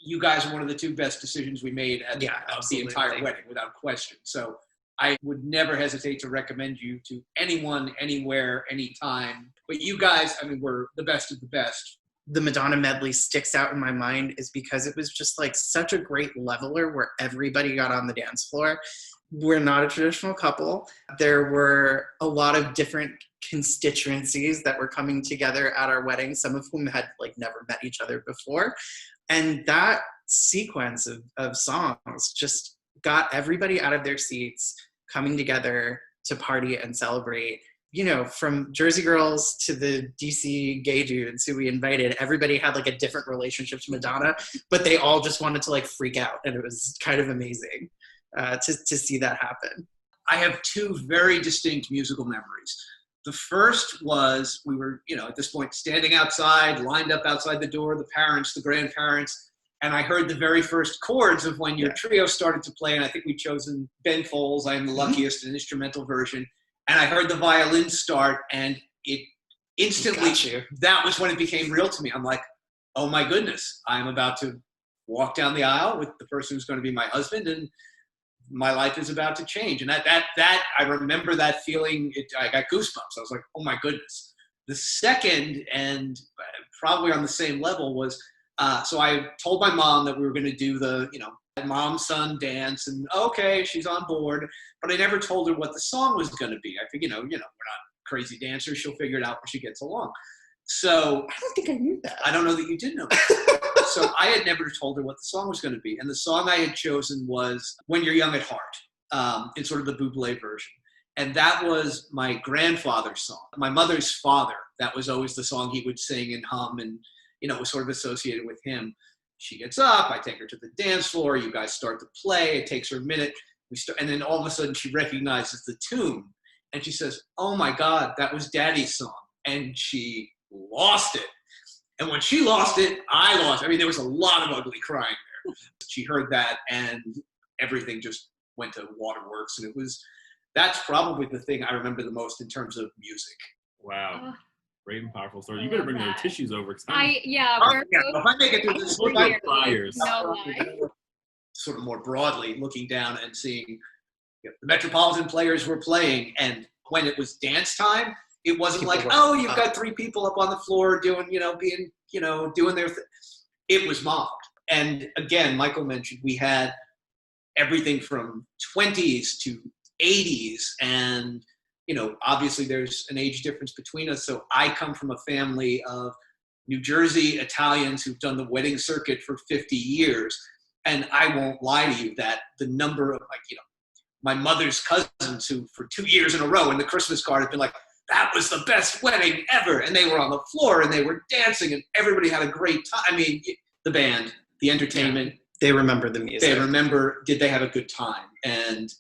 you guys are one of the two best decisions we made of the entire wedding, without question. So I would never hesitate to recommend you to anyone, anywhere, anytime. But you guys, I mean, were the best of the best. The Madonna medley sticks out in my mind is because it was just like such a great leveler where everybody got on the dance floor. We're not a traditional couple. There were a lot of different constituencies that were coming together at our wedding, some of whom had like never met each other before. And that sequence of songs just got everybody out of their seats, coming together to party and celebrate. You know, from Jersey girls to the DC gay dudes who we invited, everybody had like a different relationship to Madonna, but they all just wanted to like freak out. And it was kind of amazing to see that happen. I have two very distinct musical memories. The first was we were, you know, at this point standing outside, lined up outside the door, the parents, the grandparents, and I heard the very first chords of when your trio started to play, and I think we'd chosen Ben Folds, I Am the Luckiest, an instrumental version. And I heard the violin start, and it instantly, that was when it became real to me. I'm like, oh my goodness, I'm about to walk down the aisle with the person who's going to be my husband, and my life is about to change. And that I remember that feeling, I got goosebumps. I was like, oh my goodness. The second, and probably on the same level, was, so I told my mom that we were going to do the, you know, mom-son dance, and okay, she's on board, but I never told her what the song was going to be. I figured, you know, we're not crazy dancers. She'll figure it out when she gets along. So I don't think I knew that. I don't know that you did know that. So I had never told her what the song was going to be. And the song I had chosen was When You're Young at Heart, in sort of the Bublé version. And that was my grandfather's song. My mother's father, that was always the song he would sing and hum, and, you know, was sort of associated with him. She gets up, I take her to the dance floor, you guys start to play, it takes her a minute, and then all of a sudden she recognizes the tune, and she says, oh my God, that was Daddy's song. And she lost it. And when she lost it, I lost it. I mean, there was a lot of ugly crying there. She heard that, and everything just went to waterworks, and that's probably the thing I remember the most in terms of music. Wow. Great and powerful story. You better bring your tissues over. If I make it through this, sort of more broadly, looking down and seeing, you know, the Metropolitan Players were playing, and when it was dance time, it wasn't like, oh, you've got three people up on the floor doing, you know, being, you know, doing their thing. It was mobbed. And again, Michael mentioned we had everything from 20s to 80s, and you know, obviously there's an age difference between us. So I come from a family of New Jersey Italians who've done the wedding circuit for 50 years. And I won't lie to you that the number of, like, you know, my mother's cousins who for 2 years in a row in the Christmas card have been like, that was the best wedding ever. And they were on the floor and they were dancing and everybody had a great time. I mean, the band, the entertainment. They remember the music. They remember, did they have a good time? And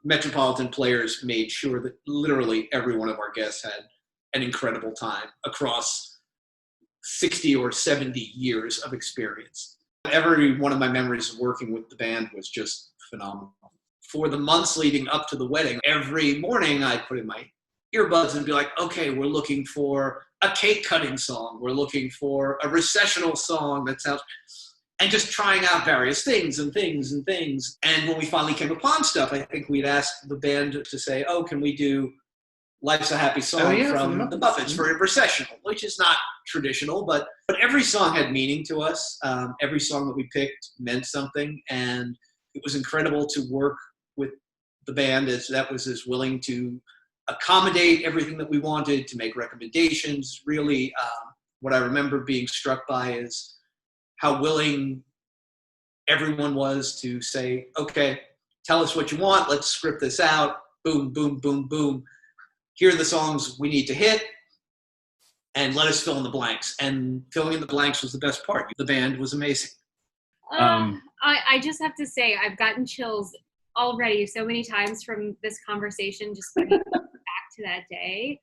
Metropolitan Players made sure that literally every one of our guests had an incredible time across 60 or 70 years of experience. Every one of my memories of working with the band was just phenomenal. For the months leading up to the wedding, every morning I'd put in my earbuds and be like, okay, we're looking for a cake cutting song. We're looking for a recessional song that sounds... And just trying out various things and things and things. And when we finally came upon stuff, I think we'd asked the band to say, oh, can we do Life's a Happy Song from the Muppets for a recessional, which is not traditional, but every song had meaning to us. Every song that we picked meant something. And it was incredible to work with the band that was as willing to accommodate everything that we wanted, to make recommendations. Really, what I remember being struck by is how willing everyone was to say, okay, tell us what you want. Let's script this out. Boom, boom, boom, boom. Here are the songs we need to hit, and let us fill in the blanks. And filling in the blanks was the best part. The band was amazing. I just have to say, I've gotten chills already so many times from this conversation, just bringing back to that day.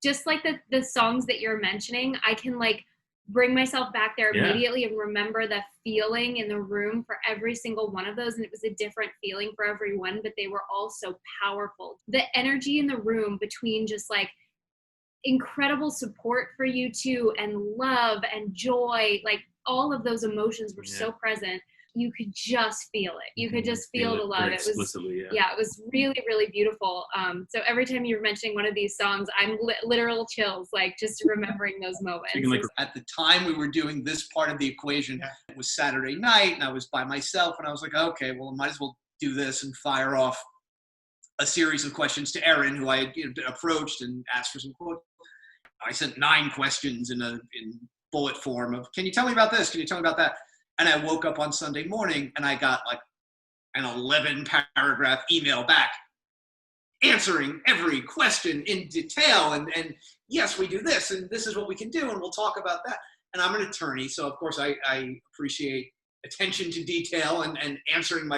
Just like the songs that you're mentioning, I can like bring myself back there immediately and remember the feeling in the room for every single one of those. And it was a different feeling for everyone, but they were all so powerful. The energy in the room between just like incredible support for you two and love and joy, like all of those emotions were so present. You could just feel it. You could just feel the love. It was it was really, really beautiful. So every time you're mentioning one of these songs, I'm literal chills, like just remembering those moments. At the time we were doing this part of the equation, it was Saturday night and I was by myself and I was like, okay, well, I might as well do this and fire off a series of questions to Erin, who I had approached and asked for some quotes. I sent 9 questions in bullet form of, can you tell me about this? Can you tell me about that? And I woke up on Sunday morning and I got like an 11-paragraph email back answering every question in detail. And yes, we do this and this is what we can do and we'll talk about that. And I'm an attorney, so of course I appreciate attention to detail and answering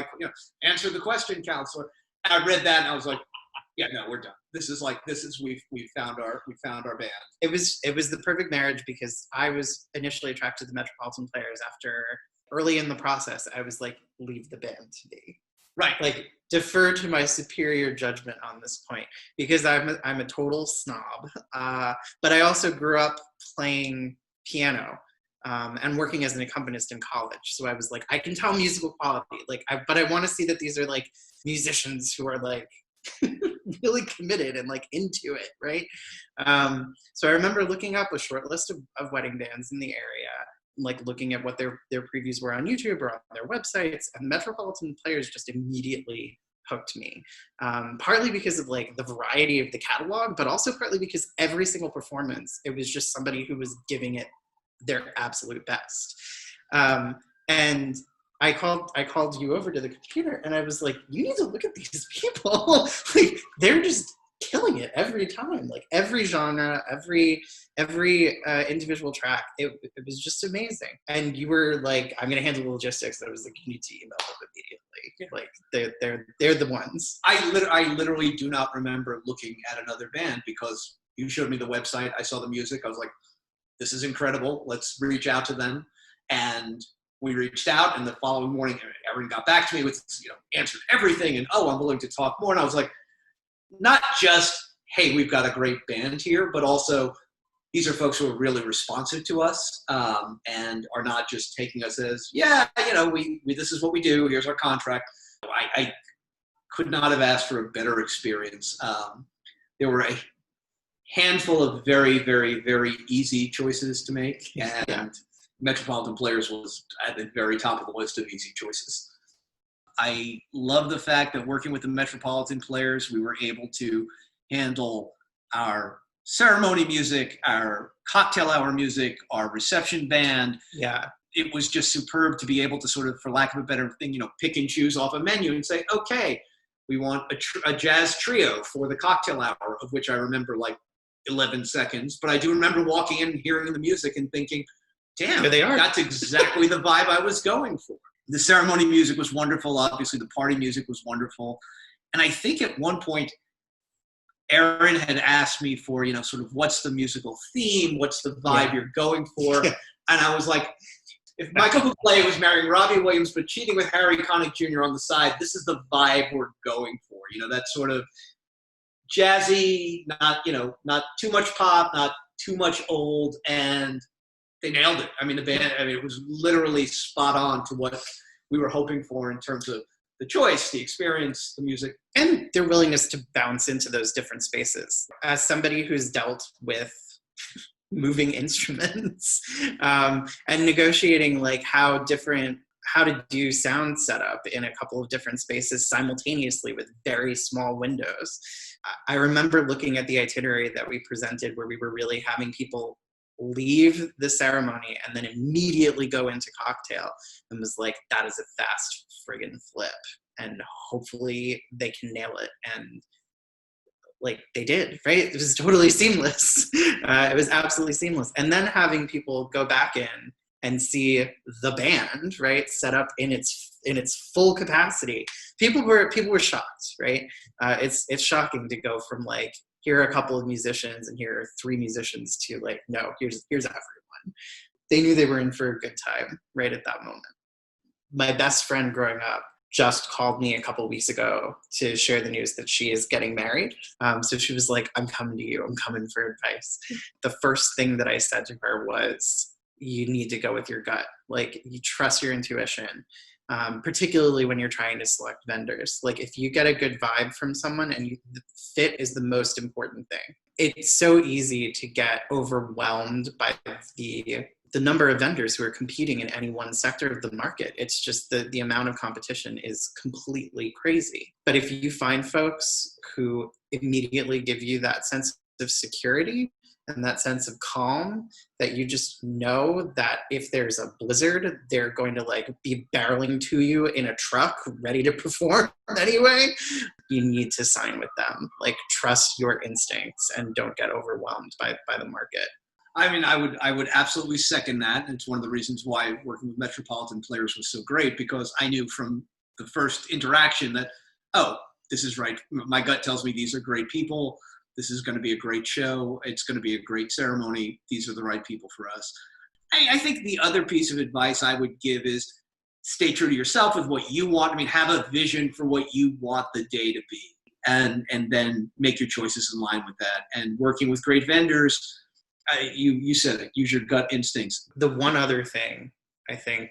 answer the question, counselor. I read that and I was like, yeah, no, we're done. We found our band. It was the perfect marriage because I was initially attracted to the Metropolitan Players. After early in the process, I was like, leave the band to me. Right. Like, defer to my superior judgment on this point because I'm a total snob. But I also grew up playing piano and working as an accompanist in college. So I was like, I can tell musical quality. But I want to see that these are like musicians who are like really committed and like into it, right? So I remember looking up a short list of wedding bands in the area, like looking at what their previews were on YouTube or on their websites, and Metropolitan Players just immediately hooked me. Partly because of like the variety of the catalog, but also partly because every single performance, it was just somebody who was giving it their absolute best. And I called you over to the computer and I was like, you need to look at these people. Like, they're just killing it every time. Like every genre, every individual track, it was just amazing. And you were like, I'm gonna handle the logistics. And I was like, you need to email them immediately. Like they're the ones. I literally do not remember looking at another band because you showed me the website. I saw the music. I was like, this is incredible. Let's reach out to them. And we reached out, and the following morning, Erin got back to me with, answered everything, and I'm willing to talk more. And I was like, not just, hey, we've got a great band here, but also these are folks who are really responsive to us and are not just taking us as, we this is what we do. Here's our contract. I could not have asked for a better experience. There were a handful of very, very, very easy choices to make, and Metropolitan Players was at the very top of the list of easy choices. I love the fact that working with the Metropolitan Players, we were able to handle our ceremony music, our cocktail hour music, our reception band. Yeah. It was just superb to be able to sort of, for lack of a better thing, pick and choose off a menu and say, okay, we want a jazz trio for the cocktail hour, of which I remember like 11 seconds. But I do remember walking in and hearing the music and thinking, damn, here they are. That's exactly the vibe I was going for. The ceremony music was wonderful. Obviously, the party music was wonderful. And I think at one point, Erin had asked me for, sort of what's the musical theme? What's the vibe you're going for? And I was like, if Michael Bublé was marrying Robbie Williams but cheating with Harry Connick Jr. on the side, this is the vibe we're going for. That sort of jazzy, not too much pop, not too much old, and they nailed it. I mean, the band, it was literally spot on to what we were hoping for in terms of the choice, the experience, the music. And their willingness to bounce into those different spaces. As somebody who's dealt with moving instruments and negotiating like how to do sound setup in a couple of different spaces simultaneously with very small windows. I remember looking at the itinerary that we presented where we were really having people leave the ceremony and then immediately go into cocktail, and was like, that is a fast friggin' flip, and hopefully they can nail it. And like they did, right? It was totally seamless. It was absolutely seamless. And then having people go back in and see the band, right, set up in its full capacity. People were shocked, right? It's shocking to go from like, here are a couple of musicians and here are 3 musicians to like, no, here's everyone. They knew they were in for a good time right at that moment. My best friend growing up just called me a couple of weeks ago to share the news that she is getting married. So she was like, I'm coming to you. I'm coming for advice. The first thing that I said to her was, you need to go with your gut. Like, you trust your intuition, particularly when you're trying to select vendors. Like, if you get a good vibe from someone, and the fit is the most important thing. It's so easy to get overwhelmed by the number of vendors who are competing in any one sector of the market. It's just the amount of competition is completely crazy. But if you find folks who immediately give you that sense of security and that sense of calm, that you just know that if there's a blizzard, they're going to like be barreling to you in a truck ready to perform anyway, you need to sign with them. Like, trust your instincts and don't get overwhelmed by the market. I mean, I would absolutely second that. And it's one of the reasons why working with Metropolitan Players was so great, because I knew from the first interaction that, oh, this is right. My gut tells me these are great people. This is going to be a great show. It's going to be a great ceremony. These are the right people for us. I think the other piece of advice I would give is stay true to yourself with what you want. I mean, have a vision for what you want the day to be, and then make your choices in line with that. And working with great vendors, you said it, use your gut instincts. The one other thing, I think,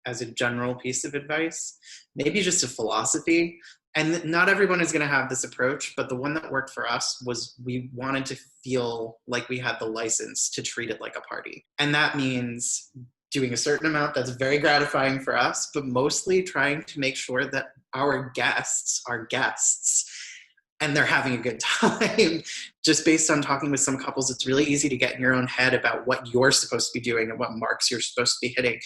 as a general piece of advice, maybe just a philosophy, and not everyone is going to have this approach, but the one that worked for us was we wanted to feel like we had the license to treat it like a party. And that means doing a certain amount that's very gratifying for us, but mostly trying to make sure that our guests are guests and they're having a good time. Just based on talking with some couples, it's really easy to get in your own head about what you're supposed to be doing and what marks you're supposed to be hitting.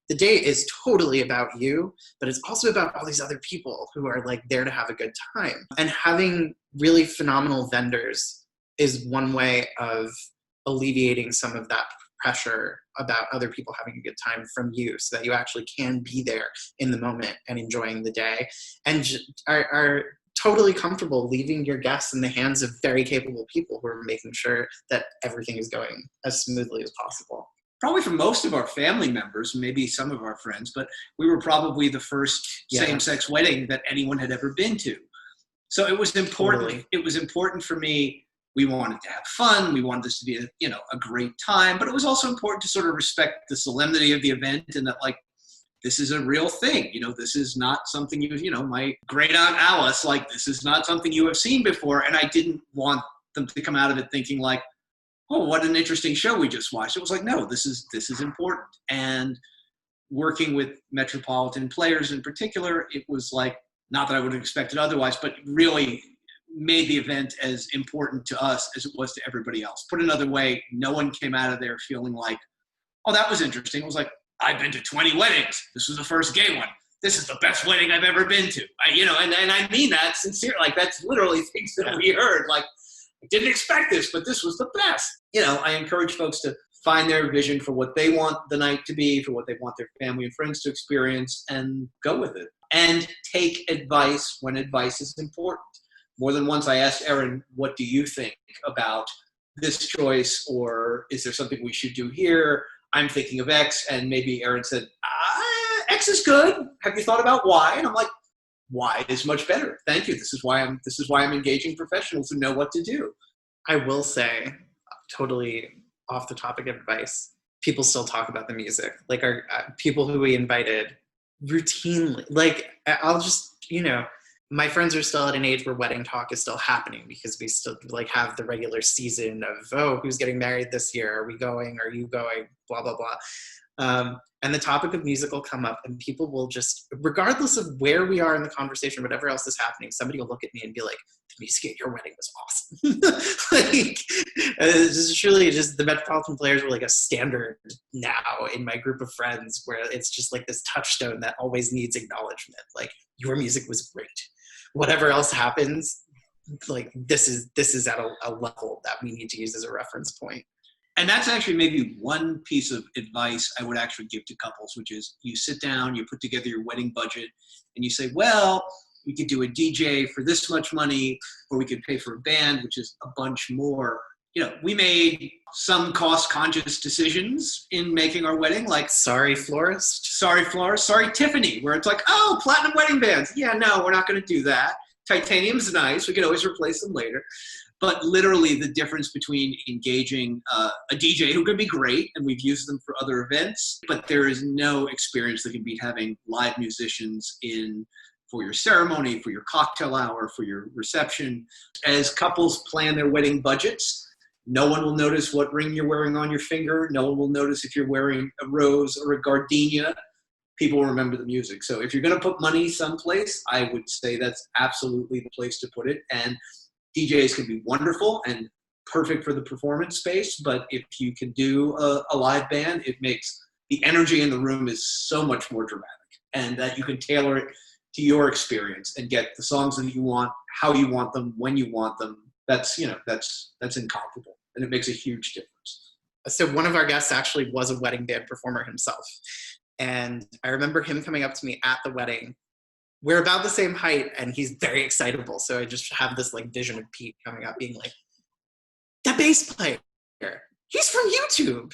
The day is totally about you, but it's also about all these other people who are like there to have a good time. And having really phenomenal vendors is one way of alleviating some of that pressure about other people having a good time from you, so that you actually can be there in the moment and enjoying the day, and are totally comfortable leaving your guests in the hands of very capable people who are making sure that everything is going as smoothly as possible. Probably for most of our family members, maybe some of our friends, but we were probably the first same-sex wedding that anyone had ever been to. So it was important. Totally. It was important for me. We wanted to have fun. We wanted this to be a great time, but it was also important to sort of respect the solemnity of the event, and that, like, this is a real thing. This is not something my great aunt Alice, like, this is not something you have seen before. And I didn't want them to come out of it thinking like, oh, what an interesting show we just watched. It was like, no, this is important. And working with Metropolitan Players in particular, it was like, not that I would have expected otherwise, but really made the event as important to us as it was to everybody else. Put another way, no one came out of there feeling like, oh, that was interesting. It was like, I've been to 20 weddings. This was the first gay one. This is the best wedding I've ever been to. And I mean that sincerely. Like, that's literally things that we heard. Like, I didn't expect this, but this was the best. I encourage folks to find their vision for what they want the night to be, for what they want their family and friends to experience, and go with it. And take advice when advice is important. More than once I asked Erin, what do you think about this choice? Or is there something we should do here? I'm thinking of X. And maybe Erin said, X is good. Have you thought about Y? And I'm like, Y is much better. Thank you. This is why I'm engaging professionals who know what to do. I will say, totally off the topic of advice, people still talk about the music. Like, our people who we invited routinely, like, I'll just, my friends are still at an age where wedding talk is still happening, because we still like have the regular season of, oh, who's getting married this year? Are we going? Are you going? Blah, blah, blah. And the topic of music will come up, and people will just, regardless of where we are in the conversation, whatever else is happening, somebody will look at me and be like, the music at your wedding was awesome. Like, this is truly just, the Metropolitan Players were like a standard now in my group of friends, where it's just like this touchstone that always needs acknowledgement. Like, your music was great. Whatever else happens, like, this is at a level that we need to use as a reference point. And that's actually maybe one piece of advice I would actually give to couples, which is you sit down, you put together your wedding budget, and you say, well, we could do a DJ for this much money, or we could pay for a band, which is a bunch more. We made some cost-conscious decisions in making our wedding, like, sorry, florist, sorry, Tiffany, where it's like, oh, platinum wedding bands. Yeah, no, we're not going to do that. Titanium's nice. We can always replace them later. But literally the difference between engaging a DJ who can be great, and we've used them for other events, but there is no experience that can beat having live musicians in for your ceremony, for your cocktail hour, for your reception. As couples plan their wedding budgets, no one will notice what ring you're wearing on your finger. No one will notice if you're wearing a rose or a gardenia. People will remember the music. So if you're going to put money someplace, I would say that's absolutely the place to put it. And DJs can be wonderful and perfect for the performance space, but if you can do a live band, it makes the energy in the room is so much more dramatic, and that you can tailor it to your experience and get the songs that you want, how you want them, when you want them. That's incomparable, and it makes a huge difference. So one of our guests actually was a wedding band performer himself. And I remember him coming up to me at the wedding. We're about the same height, and he's very excitable. So I just have this like vision of Pete coming up being like, the bass player, he's from YouTube.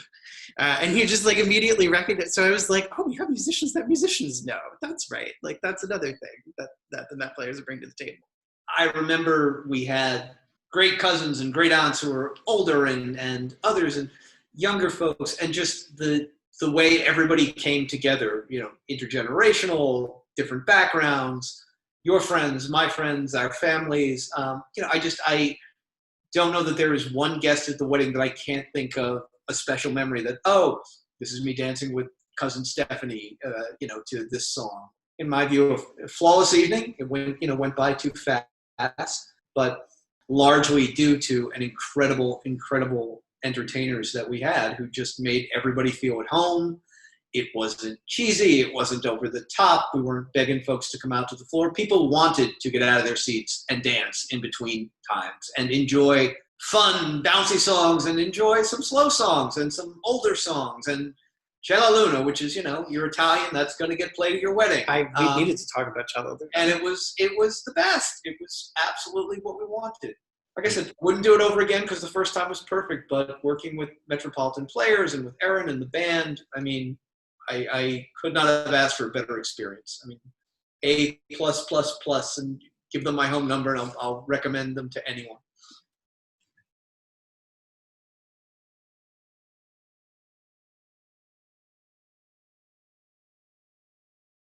And he just like immediately recognized. So I was like, oh, we have musicians that musicians know. That's right. Like that's another thing that the Met players bring to the table. I remember we had great cousins and great aunts who were older and others and younger folks, and just the way everybody came together, intergenerational, different backgrounds, your friends, my friends, our families. I don't know that there is one guest at the wedding that I can't think of a special memory that, oh, this is me dancing with cousin Stephanie, to this song. In my view, a flawless evening. It went by too fast, but largely due to an incredible entertainers that we had who just made everybody feel at home. It wasn't cheesy. It wasn't over the top. We weren't begging folks to come out to the floor. People wanted to get out of their seats and dance in between times and enjoy fun, bouncy songs and enjoy some slow songs and some older songs and C'è la Luna, which is, you're Italian, that's going to get played at your wedding. We needed to talk about C'è la Luna. And it was the best. It was absolutely what we wanted. Like I said, wouldn't do it over again because the first time was perfect, but working with Metropolitan Players and with Erin and the band, I could not have asked for a better experience. A+++, and give them my home number, and I'll recommend them to anyone.